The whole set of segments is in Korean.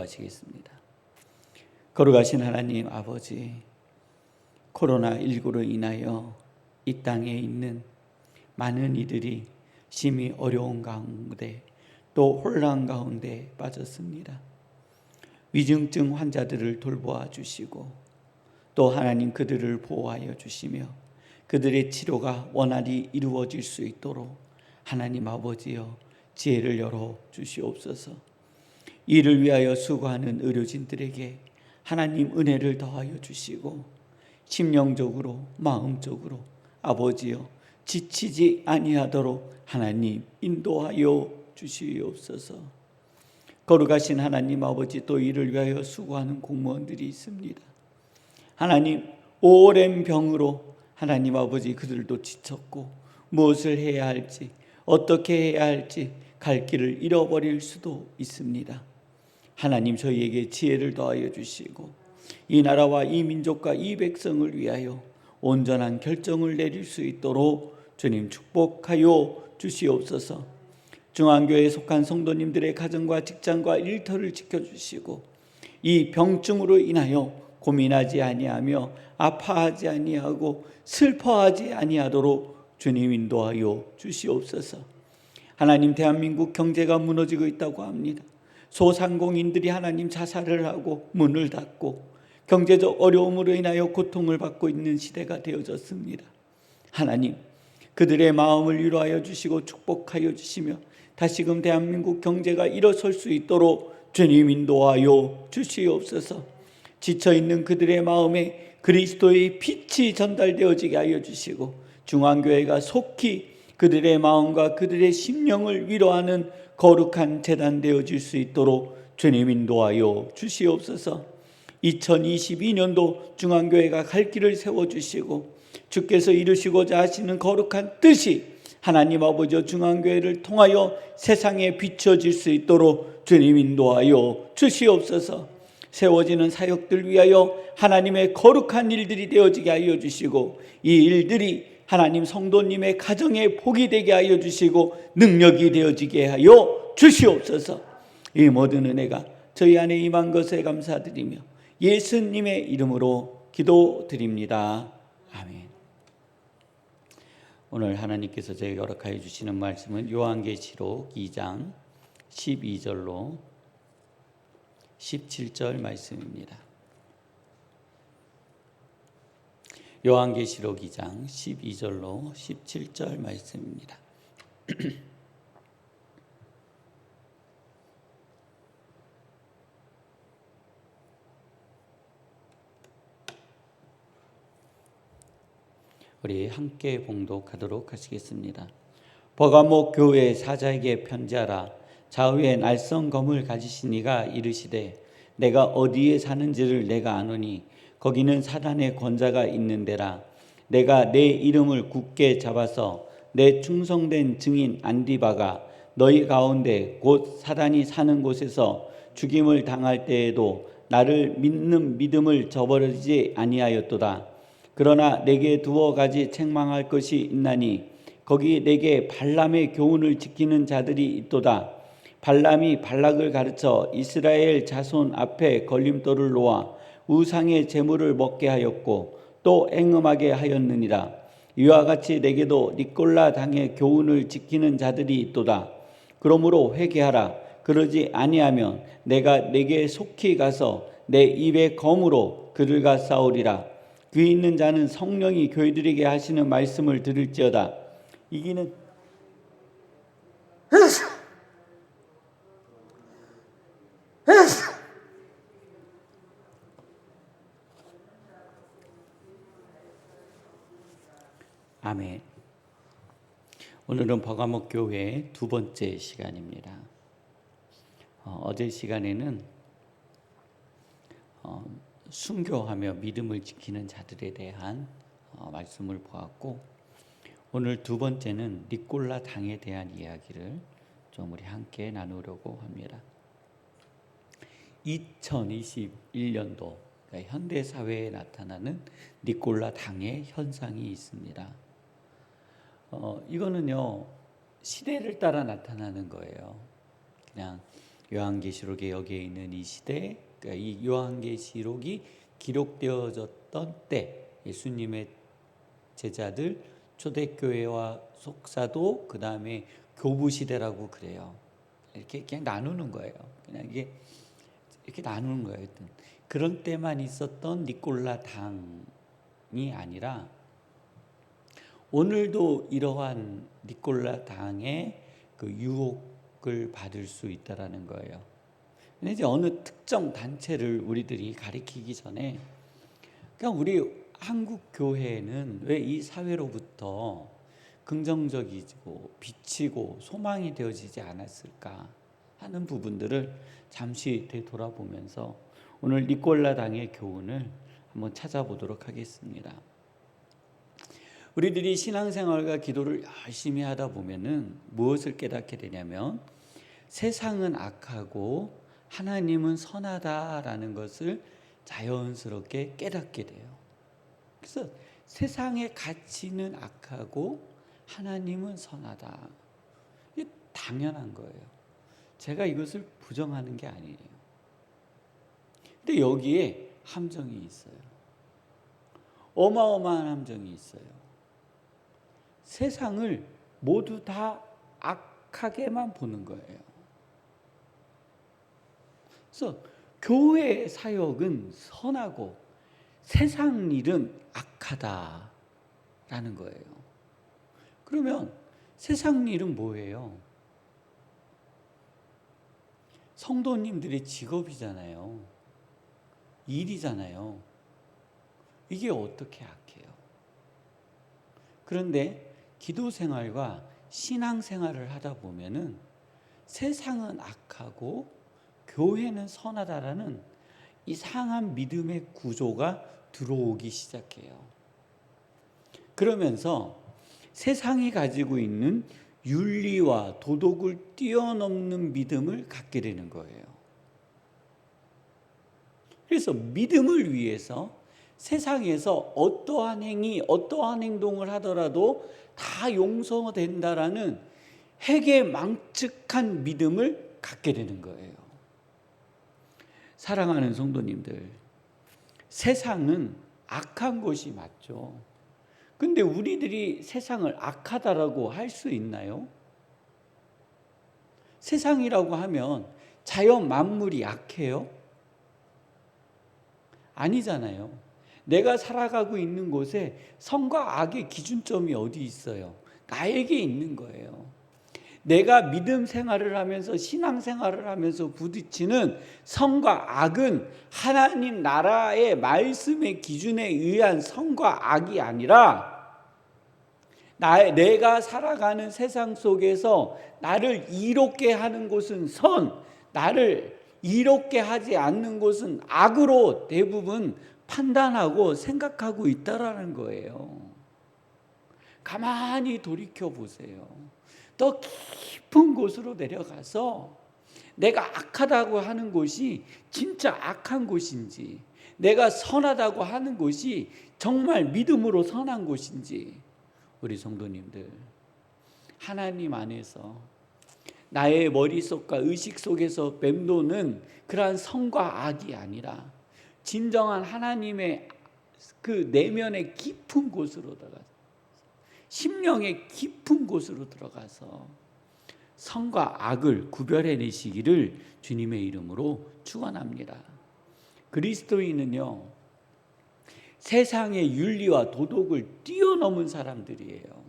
기도하시겠습니다. 거룩하신 하나님 아버지, 코로나19로 인하여 이 땅에 있는 많은 이들이 심히 어려운 가운데 또 혼란 가운데 빠졌습니다. 위중증 환자들을 돌보아 주시고 또 하나님 그들을 보호하여 주시며 그들의 치료가 원활히 이루어질 수 있도록 하나님 아버지여 지혜를 열어 주시옵소서. 이를 위하여 수고하는 의료진들에게 하나님 은혜를 더하여 주시고 심령적으로 마음적으로 아버지여 지치지 아니하도록 하나님 인도하여 주시옵소서. 거룩하신 하나님 아버지, 또 이를 위하여 수고하는 공무원들이 있습니다. 하나님, 오랜 병으로 하나님 아버지 그들도 지쳤고 무엇을 해야 할지 어떻게 해야 할지 갈 길을 잃어버릴 수도 있습니다. 하나님, 저희에게 지혜를 더하여 주시고 이 나라와 이 민족과 이 백성을 위하여 온전한 결정을 내릴 수 있도록 주님 축복하여 주시옵소서. 중앙교회에 속한 성도님들의 가정과 직장과 일터를 지켜주시고 이 병증으로 인하여 고민하지 아니하며 아파하지 아니하고 슬퍼하지 아니하도록 주님 인도하여 주시옵소서. 하나님, 대한민국 경제가 무너지고 있다고 합니다. 소상공인들이 하나님 자살을 하고 문을 닫고 경제적 어려움으로 인하여 고통을 받고 있는 시대가 되어졌습니다. 하나님, 그들의 마음을 위로하여 주시고 축복하여 주시며 다시금 대한민국 경제가 일어설 수 있도록 주님 인도하여 주시옵소서. 지쳐있는 그들의 마음에 그리스도의 빛이 전달되어지게 하여 주시고 중앙교회가 속히 그들의 마음과 그들의 심령을 위로하는 거룩한 재단 되어질 수 있도록 주님 인도하여 주시옵소서. 2022년도 중앙교회가 갈 길을 세워주시고 주께서 이루시고자 하시는 거룩한 뜻이 하나님 아버지 중앙교회를 통하여 세상에 비춰질 수 있도록 주님 인도하여 주시옵소서. 세워지는 사역들 위하여 하나님의 거룩한 일들이 되어지게 하여 주시고 이 일들이 하나님 성도님의 가정에 복이 되게 하여 주시고 능력이 되어지게 하여 주시옵소서. 이 모든 은혜가 저희 안에 임한 것에 감사드리며 예수님의 이름으로 기도드립니다. 아멘. 오늘 하나님께서 저에게 허락하여 주시는 말씀은 요한계시록 2장 12절로 17절 말씀입니다. 요한계시록 2장 12절로 17절 말씀입니다. 우리 함께 봉독하도록 하시겠습니다. 버가목 교회 사자에게 편지하라. 좌우에 날선 검을 가지신 이가 이르시되 내가 어디에 사는지를 내가 아노니 거기는 사단의 권자가 있는 데라. 내가 내 이름을 굳게 잡아서 내 충성된 증인 안디바가 너희 가운데 곧 사단이 사는 곳에서 죽임을 당할 때에도 나를 믿는 믿음을 저버리지 아니하였도다. 그러나 내게 두어 가지 책망할 것이 있나니 거기 내게 발람의 교훈을 지키는 자들이 있도다. 발람이 발락을 가르쳐 이스라엘 자손 앞에 걸림돌을 놓아 우상의 제물을 먹게 하였고 또 행음하게 하였느니라. 이와 같이 내게도 니콜라 당의 교훈을 지키는 자들이 있도다. 그러므로 회개하라. 그러지 아니하면 내가 내게 속히 가서 내 입의 검으로 그들과 싸우리라. 귀 있는 자는 성령이 교회들에게 하시는 말씀을 들을지어다. 이기는 아멘. 오늘은 버가목 교회 두 번째 시간입니다. 어제 시간에는 순교하며 믿음을 지키는 자들에 대한 말씀을 보았고, 오늘 두 번째는 니콜라 당에 대한 이야기를 좀 우리 함께 나누려고 합니다. 2021년도 그러니까 현대 사회에 나타나는 니콜라 당의 현상이 있습니다. 이거는요 시대를 따라 나타나는 거예요. 그냥 요한계시록에 여기에 있는 이 시대, 그러니까 이 요한계시록이 기록되어졌던 때 예수님의 제자들, 초대교회와 속사도, 그 다음에 교부 시대라고 그래요. 이렇게 그냥 나누는 거예요. 그냥 이게 이렇게 나누는 거예요. 그런 때만 있었던 니콜라 당이 아니라 오늘도 이러한 니콜라 당의 그 유혹을 받을 수 있다라는 거예요. 근데 이제 어느 특정 단체를 우리들이 가리키기 전에, 그냥 우리 한국 교회는 왜 이 사회로부터 긍정적이고 비치고 소망이 되어지지 않았을까 하는 부분들을 잠시 되돌아보면서 오늘 니콜라 당의 교훈을 한번 찾아보도록 하겠습니다. 우리들이 신앙생활과 기도를 열심히 하다 보면은 무엇을 깨닫게 되냐면 세상은 악하고 하나님은 선하다라는 것을 자연스럽게 깨닫게 돼요. 그래서 세상의 가치는 악하고 하나님은 선하다. 이게 당연한 거예요. 제가 이것을 부정하는 게 아니에요. 근데 여기에 함정이 있어요. 어마어마한 함정이 있어요. 세상을 모두 다 악하게만 보는 거예요. 그래서 교회의 사역은 선하고 세상 일은 악하다라는 거예요. 그러면 세상 일은 뭐예요? 성도님들의 직업이잖아요. 일이잖아요. 이게 어떻게 악해요? 그런데 기도 생활과 신앙 생활을 하다 보면은 세상은 악하고 교회는 선하다라는 이상한 믿음의 구조가 들어오기 시작해요. 그러면서 세상이 가지고 있는 윤리와 도덕을 뛰어넘는 믿음을 갖게 되는 거예요. 그래서 믿음을 위해서 세상에서 어떠한 행위, 어떠한 행동을 하더라도 다 용서된다라는 해괴망측한 믿음을 갖게 되는 거예요. 사랑하는 성도님들, 세상은 악한 것이 맞죠. 근데 우리들이 세상을 악하다라고 할 수 있나요? 세상이라고 하면 자연 만물이 악해요? 아니잖아요. 내가 살아가고 있는 곳에 선과 악의 기준점이 어디 있어요? 나에게 있는 거예요. 내가 믿음 생활을 하면서 신앙 생활을 하면서 부딪히는 선과 악은 하나님 나라의 말씀의 기준에 의한 선과 악이 아니라 내가 살아가는 세상 속에서 나를 이롭게 하는 곳은 선, 나를 이롭게 하지 않는 곳은 악으로 대부분 판단하고 생각하고 있다라는 거예요. 가만히 돌이켜 보세요. 더 깊은 곳으로 내려가서 내가 악하다고 하는 곳이 진짜 악한 곳인지, 내가 선하다고 하는 곳이 정말 믿음으로 선한 곳인지, 우리 성도님들, 하나님 안에서 나의 머릿속과 의식 속에서 맴도는 그러한 선과 악이 아니라 진정한 하나님의 그 내면의 깊은 곳으로 들어가서, 심령의 깊은 곳으로 들어가서 선과 악을 구별해내시기를 주님의 이름으로 축원합니다. 그리스도인은요, 세상의 윤리와 도덕을 뛰어넘은 사람들이에요.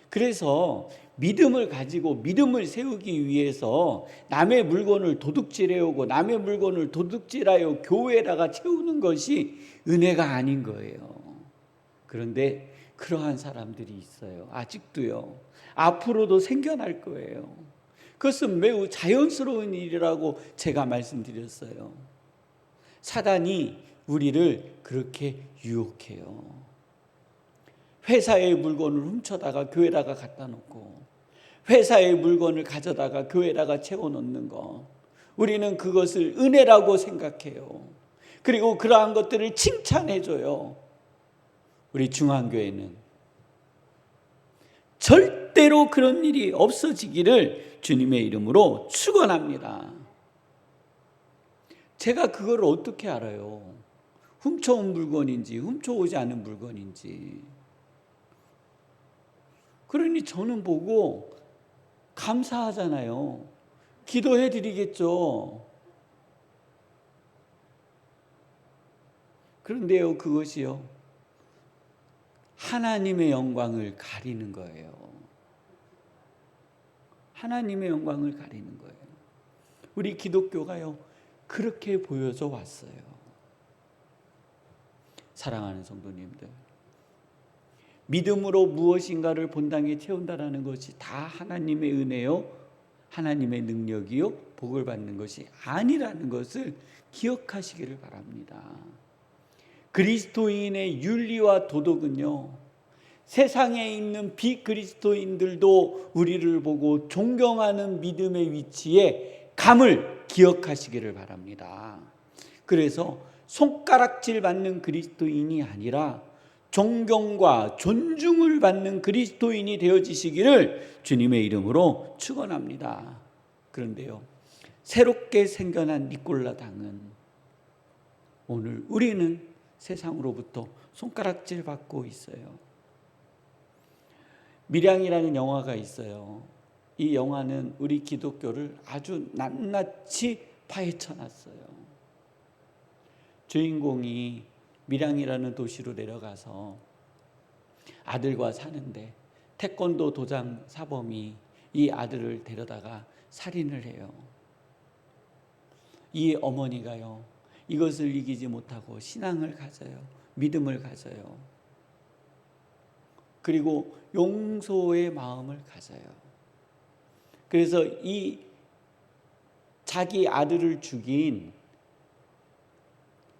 그래서 믿음을 가지고 믿음을 세우기 위해서 남의 물건을 도둑질해오고 남의 물건을 도둑질하여 교회에다가 채우는 것이 은혜가 아닌 거예요. 그런데 그러한 사람들이 있어요. 아직도요. 앞으로도 생겨날 거예요. 그것은 매우 자연스러운 일이라고 제가 말씀드렸어요. 사단이 우리를 그렇게 유혹해요. 회사의 물건을 훔쳐다가 교회에다가 갖다 놓고, 회사의 물건을 가져다가 교회에다가 채워놓는 거, 우리는 그것을 은혜라고 생각해요. 그리고 그러한 것들을 칭찬해줘요. 우리 중앙교회는 절대로 그런 일이 없어지기를 주님의 이름으로 축원합니다. 제가 그걸 어떻게 알아요? 훔쳐온 물건인지 훔쳐오지 않은 물건인지. 그러니 저는 보고 감사하잖아요. 기도해 드리겠죠. 그런데요, 그것이요, 하나님의 영광을 가리는 거예요. 하나님의 영광을 가리는 거예요. 우리 기독교가요, 그렇게 보여져 왔어요. 사랑하는 성도님들, 믿음으로 무엇인가를 본당에 채운다라는 것이 다 하나님의 은혜요, 하나님의 능력이요, 복을 받는 것이 아니라는 것을 기억하시기를 바랍니다. 그리스도인의 윤리와 도덕은요, 세상에 있는 비그리스도인들도 우리를 보고 존경하는 믿음의 위치에 감을 기억하시기를 바랍니다. 그래서 손가락질 받는 그리스도인이 아니라 존경과 존중을 받는 그리스도인이 되어지시기를 주님의 이름으로 축원합니다. 그런데요, 새롭게 생겨난 니콜라 당은 오늘 우리는 세상으로부터 손가락질 받고 있어요. 밀양이라는 영화가 있어요. 이 영화는 우리 기독교를 아주 낱낱이 파헤쳐 놨어요. 주인공이 밀양이라는 도시로 내려가서 아들과 사는데 태권도 도장 사범이 이 아들을 데려다가 살인을 해요. 이 어머니가요, 이것을 이기지 못하고 신앙을 가져요. 믿음을 가져요. 그리고 용서의 마음을 가져요. 그래서 이 자기 아들을 죽인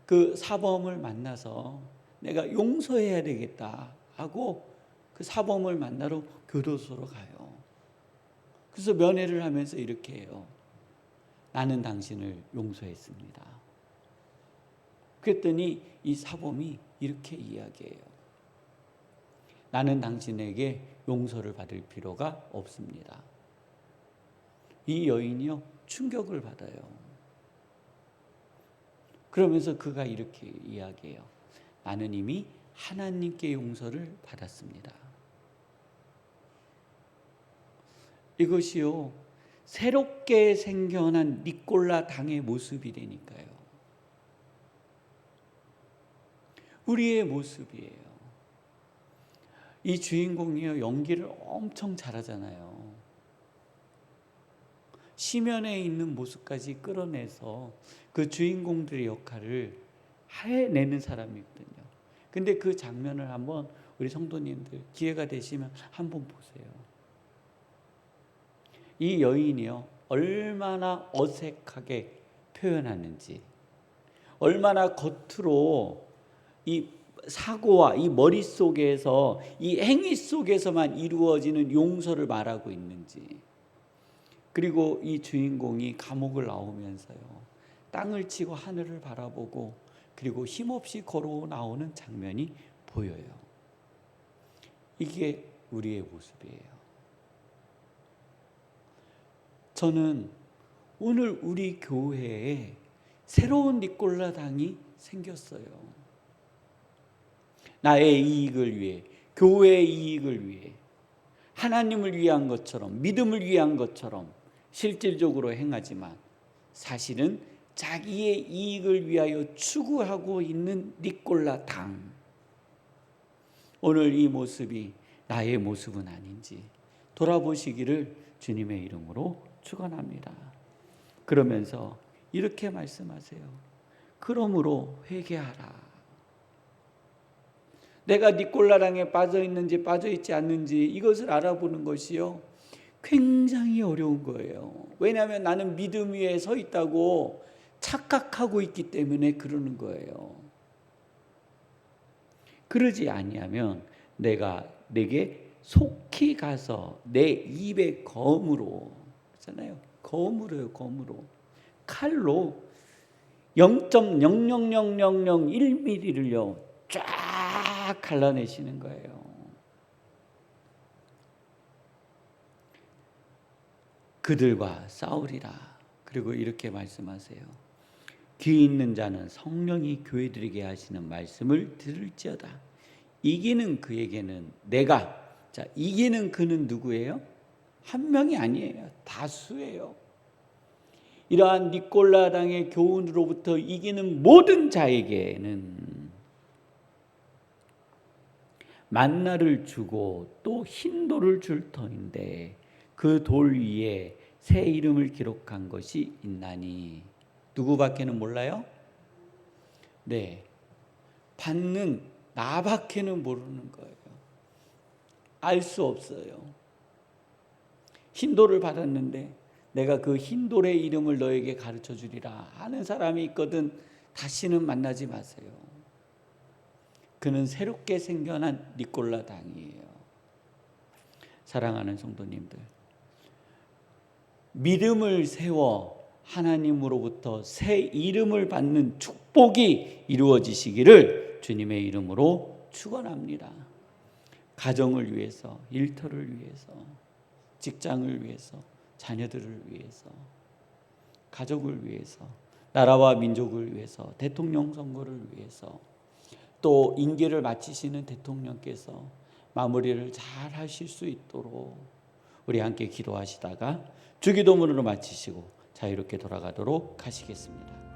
그 사범을 만나서 내가 용서해야 되겠다 하고 그 사범을 만나러 교도소로 가요. 그래서 면회를 하면서 이렇게 해요. 나는 당신을 용서했습니다. 그랬더니 이 사범이 이렇게 이야기해요. 나는 당신에게 용서를 받을 필요가 없습니다. 이 여인이요, 충격을 받아요. 그러면서 그가 이렇게 이야기해요. 나는 이미 하나님께 용서를 받았습니다. 이것이요, 새롭게 생겨난 니콜라 당의 모습이 되니까요. 우리의 모습이에요. 이 주인공이요, 연기를 엄청 잘하잖아요. 시면에 있는 모습까지 끌어내서 그 주인공들의 역할을 해내는 사람이거든요. 근데 그 장면을 한번 우리 성도님들 기회가 되시면 한번 보세요. 이 여인이요, 얼마나 어색하게 표현하는지, 얼마나 겉으로 이 사고와 이 머릿속에서 이 행위 속에서만 이루어지는 용서를 말하고 있는지. 그리고 이 주인공이 감옥을 나오면서요, 땅을 치고 하늘을 바라보고 그리고 힘없이 걸어 나오는 장면이 보여요. 이게 우리의 모습이에요. 저는 오늘 우리 교회에 새로운 니콜라 당이 생겼어요. 나의 이익을 위해, 교회의 이익을 위해, 하나님을 위한 것처럼, 믿음을 위한 것처럼 실질적으로 행하지만 사실은 자기의 이익을 위하여 추구하고 있는 니콜라 당. 오늘 이 모습이 나의 모습은 아닌지 돌아보시기를 주님의 이름으로 축원합니다. 그러면서 이렇게 말씀하세요. 그러므로 회개하라. 내가 니콜라당에 빠져 있는지 빠져 있지 않는지 이것을 알아보는 것이요, 굉장히 어려운 거예요. 왜냐하면 나는 믿음 위에 서 있다고 착각하고 있기 때문에 그러는 거예요. 그러지 아니하면 내게 속히 가서 내 입의 검으로, 그렇잖아요. 검으로요, 검으로. 칼로 0.00001mm를요 쫙 갈라내시는 거예요. 그들과 싸우리라. 그리고 이렇게 말씀하세요. 귀 있는 자는 성령이 교회들에게 하시는 말씀을 들을지어다. 이기는 그에게는 자, 이기는 그는 누구예요? 한 명이 아니에요. 다수예요. 이러한 니콜라당의 교훈으로부터 이기는 모든 자에게는 만나를 주고 또 흰 돌을 줄 터인데 그 돌 위에 새 이름을 기록한 것이 있나니. 누구밖에는 몰라요? 네, 받는 나밖에는 모르는 거예요. 알 수 없어요. 흰 돌을 받았는데 내가 그 흰 돌의 이름을 너에게 가르쳐 주리라 하는 사람이 있거든 다시는 만나지 마세요. 그는 새롭게 생겨난 니콜라당이에요. 사랑하는 성도님들, 믿음을 세워 하나님으로부터 새 이름을 받는 축복이 이루어지시기를 주님의 이름으로 축원합니다. 가정을 위해서, 일터를 위해서, 직장을 위해서, 자녀들을 위해서, 가족을 위해서, 나라와 민족을 위해서, 대통령 선거를 위해서, 또 임기를 마치시는 대통령께서 마무리를 잘 하실 수 있도록 우리 함께 기도하시다가 주기도문으로 마치시고 자유롭게 돌아가도록 하시겠습니다.